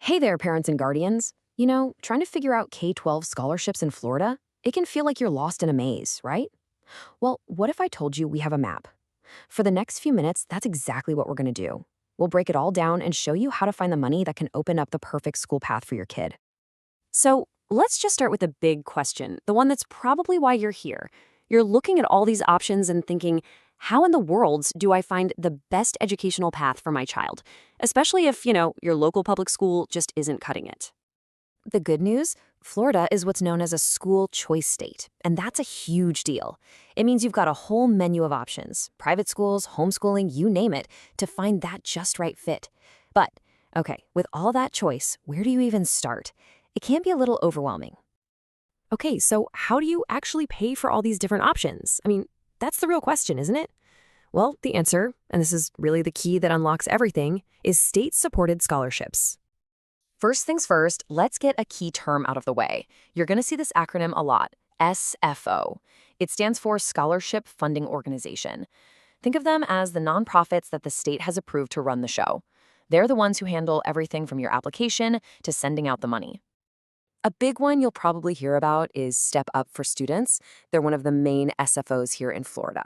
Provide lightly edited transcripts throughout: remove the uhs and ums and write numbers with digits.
Hey there, parents and guardians. You know, trying to figure out K-12 scholarships in Florida, it can feel like you're lost in a maze, right? Well, what if I told you we have a map? For the next few minutes, that's exactly what we're going to do. We'll break it all down and show you how to find the money that can open up the perfect school path for your kid. So let's just start with the big question, the one that's probably why you're here. You're looking at all these options and thinking, how in the world do I find the best educational path for my child? Especially if, your local public school just isn't cutting it. The good news, Florida is what's known as a school choice state, and that's a huge deal. It means you've got a whole menu of options, private schools, homeschooling, you name it, to find that just right fit. But, okay, with all that choice, where do you even start? It can be a little overwhelming. Okay, so how do you actually pay for all these different options? I mean, that's the real question, isn't it? Well, the answer, and this is really the key that unlocks everything, is state-supported scholarships. First things first, let's get a key term out of the way. You're going to see this acronym a lot, SFO. It stands for Scholarship Funding Organization. Think of them as the nonprofits that the state has approved to run the show. They're the ones who handle everything from your application to sending out the money. A big one you'll probably hear about is Step Up for Students. They're one of the main SFOs here in Florida.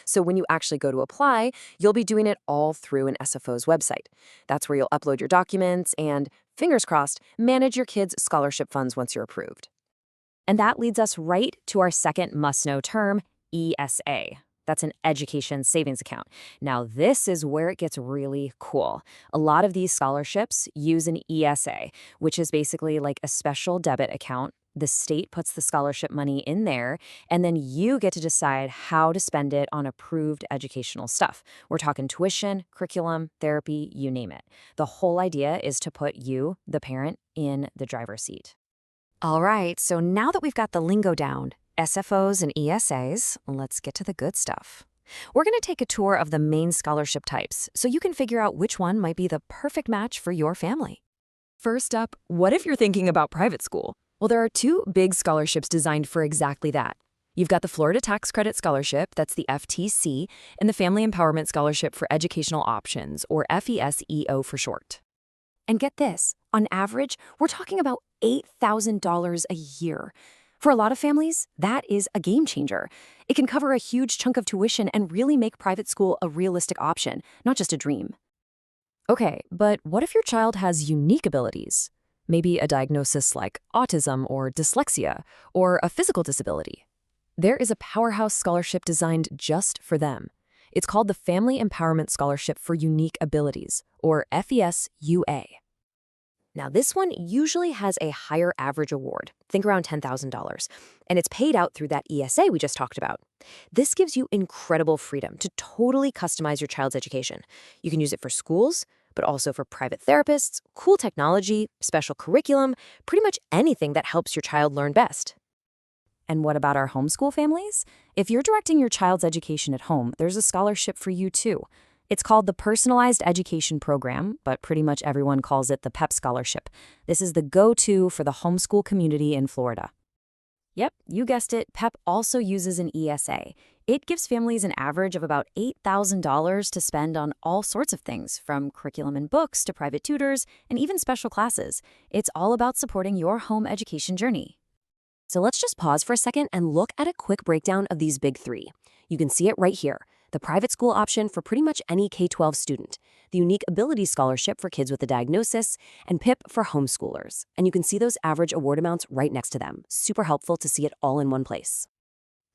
So when you actually go to apply, you'll be doing it all through an SFO's website. That's where you'll upload your documents and, fingers crossed, manage your kids' scholarship funds once you're approved. And that leads us right to our second must-know term, ESA. That's an education savings account. Now, this is where it gets really cool. A lot of these scholarships use an ESA, which is basically like a special debit account. The state puts the scholarship money in there, and then you get to decide how to spend it on approved educational stuff. We're talking tuition, curriculum, therapy, you name it. The whole idea is to put you, the parent, in the driver's seat. All right, so now that we've got the lingo down, SFOs and ESAs, let's get to the good stuff. We're going to take a tour of the main scholarship types so you can figure out which one might be the perfect match for your family. First up, what if you're thinking about private school? Well, there are two big scholarships designed for exactly that. You've got the Florida Tax Credit Scholarship, that's the FTC, and the Family Empowerment Scholarship for Educational Options, or FESEO for short. And get this, on average, we're talking about $8,000 a year. For a lot of families, that is a game changer. It can cover a huge chunk of tuition and really make private school a realistic option, not just a dream. Okay, but what if your child has unique abilities? Maybe a diagnosis like autism or dyslexia, or a physical disability. There is a powerhouse scholarship designed just for them. It's called the Family Empowerment Scholarship for Unique Abilities, or FESUA. Now, this one usually has a higher average award, think around $10,000, and it's paid out through that ESA we just talked about. This gives you incredible freedom to totally customize your child's education. You can use it for schools, but also for private therapists, cool technology, special curriculum, pretty much anything that helps your child learn best. And what about our homeschool families? If you're directing your child's education at home, there's a scholarship for you too. It's called the Personalized Education Program, but pretty much everyone calls it the PEP Scholarship. This is the go-to for the homeschool community in Florida. Yep, you guessed it, PEP also uses an ESA. It gives families an average of about $8,000 to spend on all sorts of things, from curriculum and books to private tutors and even special classes. It's all about supporting your home education journey. So let's just pause for a second and look at a quick breakdown of these big three. You can see it right here. The private school option for pretty much any K-12 student, the Unique Ability Scholarship for kids with a diagnosis, and PIP for homeschoolers. And you can see those average award amounts right next to them. Super helpful to see it all in one place.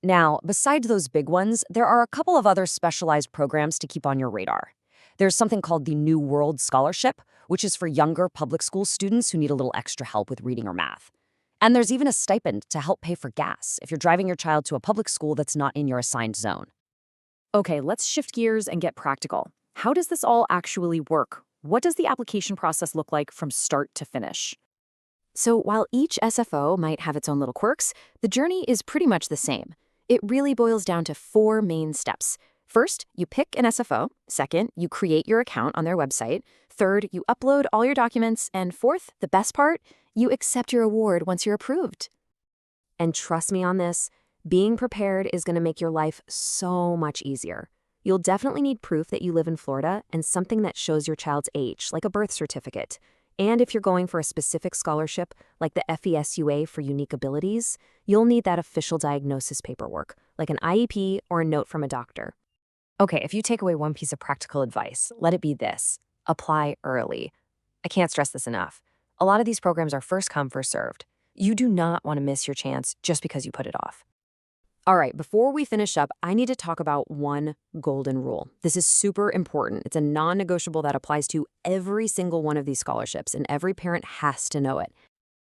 Now, besides those big ones, there are a couple of other specialized programs to keep on your radar. There's something called the New World Scholarship, which is for younger public school students who need a little extra help with reading or math. And there's even a stipend to help pay for gas if you're driving your child to a public school that's not in your assigned zone. Okay, let's shift gears and get practical. How does this all actually work? What does the application process look like from start to finish? So while each SFO might have its own little quirks, the journey is pretty much the same. It really boils down to four main steps. First, you pick an SFO. Second, you create your account on their website. Third, you upload all your documents. And fourth, the best part, you accept your award once you're approved. And trust me on this, being prepared is going to make your life so much easier. You'll definitely need proof that you live in Florida and something that shows your child's age, like a birth certificate. And if you're going for a specific scholarship, like the FESUA for unique abilities, you'll need that official diagnosis paperwork, like an IEP or a note from a doctor. Okay, if you take away one piece of practical advice, let it be this: apply early. I can't stress this enough. A lot of these programs are first come, first served. You do not want to miss your chance just because you put it off. All right, before we finish up, I need to talk about one golden rule. This is super important. It's a non negotiable that applies to every single one of these scholarships, and every parent has to know it.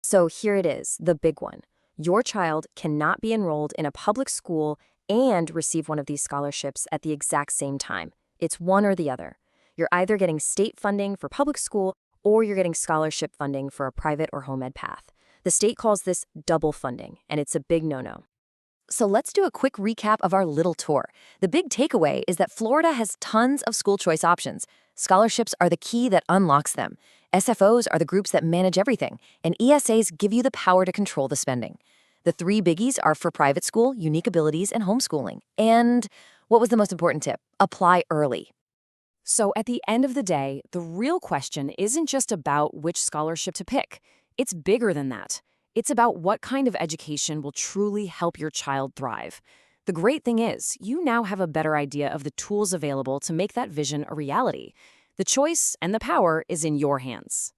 So here it is, the big one. Your child cannot be enrolled in a public school and receive one of these scholarships at the exact same time. It's one or the other. You're either getting state funding for public school or you're getting scholarship funding for a private or home ed path. The state calls this double funding, and it's a big no-no. So let's do a quick recap of our little tour. The big takeaway is that Florida has tons of school choice options. Scholarships are the key that unlocks them. SFOs are the groups that manage everything, and ESAs give you the power to control the spending. The three biggies are for private school, unique abilities, and homeschooling. And what was the most important tip? Apply early. So at the end of the day, the real question isn't just about which scholarship to pick. It's bigger than that. It's about what kind of education will truly help your child thrive. The great thing is, you now have a better idea of the tools available to make that vision a reality. The choice and the power is in your hands.